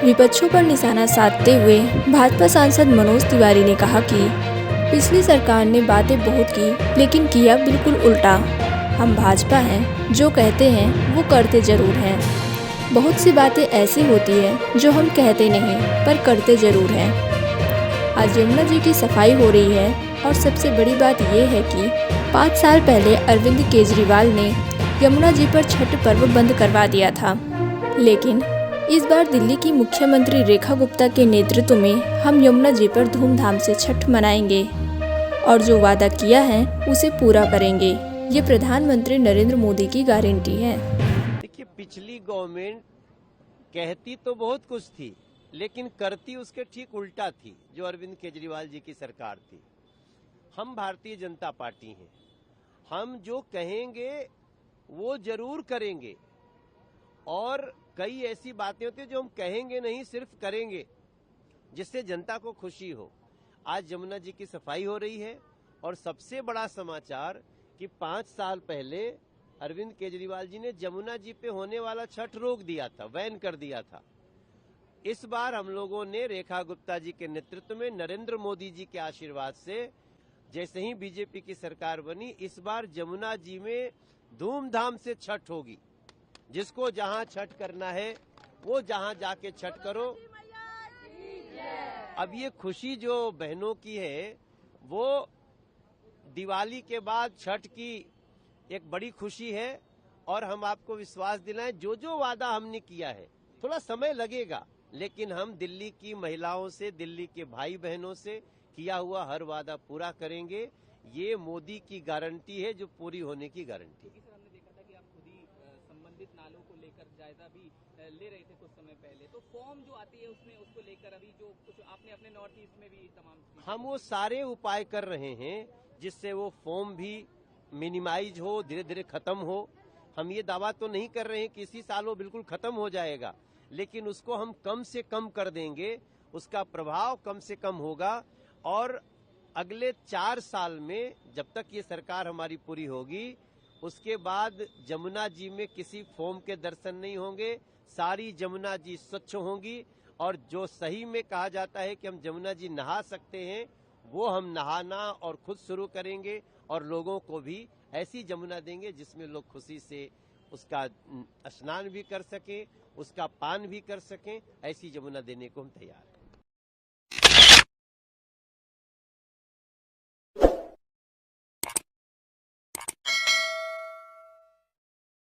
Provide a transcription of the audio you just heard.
विपक्षों पर निशाना साधते हुए भाजपा सांसद मनोज तिवारी ने कहा कि पिछली सरकार ने बातें बहुत की लेकिन किया बिल्कुल उल्टा। हम भाजपा हैं, जो कहते हैं वो करते जरूर हैं। बहुत सी बातें ऐसी होती हैं जो हम कहते नहीं पर करते जरूर हैं। आज यमुना जी की सफाई हो रही है और सबसे बड़ी बात ये है कि 5 साल पहले अरविंद केजरीवाल ने यमुना जी पर छठ पर्व बंद करवा दिया था, लेकिन इस बार दिल्ली की मुख्यमंत्री रेखा गुप्ता के नेतृत्व में हम यमुना जी पर धूमधाम से छठ मनाएंगे और जो वादा किया है उसे पूरा करेंगे। ये प्रधानमंत्री नरेंद्र मोदी की गारंटी है। देखिए, पिछली गवर्नमेंट कहती तो बहुत कुछ थी लेकिन करती उसके ठीक उल्टा थी, जो अरविंद केजरीवाल जी की सरकार थी। हम भारतीय जनता पार्टी हैं, हम जो कहेंगे वो जरूर करेंगे और कई ऐसी बातें होती है जो हम कहेंगे नहीं, सिर्फ करेंगे, जिससे जनता को खुशी हो। आज यमुना जी की सफाई हो रही है और सबसे बड़ा समाचार कि 5 साल पहले अरविंद केजरीवाल जी ने यमुना जी पे होने वाला छठ रोक दिया था, बैन कर दिया था। इस बार हम लोगों ने रेखा गुप्ता जी के नेतृत्व में नरेंद्र मोदी जी के आशीर्वाद से जैसे ही बीजेपी की सरकार बनी, इस बार यमुना जी में धूमधाम से छठ होगी। जिसको जहां छठ करना है वो जहां जाके छठ करो। अब ये खुशी जो बहनों की है वो दिवाली के बाद छठ की एक बड़ी खुशी है और हम आपको विश्वास दिलाएं, जो जो वादा हमने किया है, थोड़ा समय लगेगा लेकिन हम दिल्ली की महिलाओं से, दिल्ली के भाई बहनों से किया हुआ हर वादा पूरा करेंगे। ये मोदी की गारंटी है, जो पूरी होने की गारंटी है। संबंधित नालों को लेकर जायजा भी ले रहे थे कुछ समय पहले, तो फॉर्म जो आती है उसमें उसको लेकर अभी जो कुछ आपने अपने नॉर्थ ईस्ट में भी तमाम हम वो सारे उपाय कर रहे हैं जिससे वो फॉर्म भी मिनिमाइज हो, धीरे धीरे खत्म हो। हम ये दावा तो नहीं कर रहे हैं कि इसी साल वो बिल्कुल खत्म हो जाएगा, लेकिन उसको हम कम से कम कर देंगे, उसका प्रभाव कम से कम होगा और अगले 4 साल में जब तक ये सरकार हमारी पूरी होगी उसके बाद यमुना जी में किसी फॉर्म के दर्शन नहीं होंगे। सारी यमुना जी स्वच्छ होंगी और जो सही में कहा जाता है कि हम यमुना जी नहा सकते हैं, वो हम नहाना और खुद शुरू करेंगे और लोगों को भी ऐसी यमुना देंगे जिसमें लोग खुशी से उसका स्नान भी कर सकें, उसका पान भी कर सकें। ऐसी यमुना देने को हम तैयार हैं।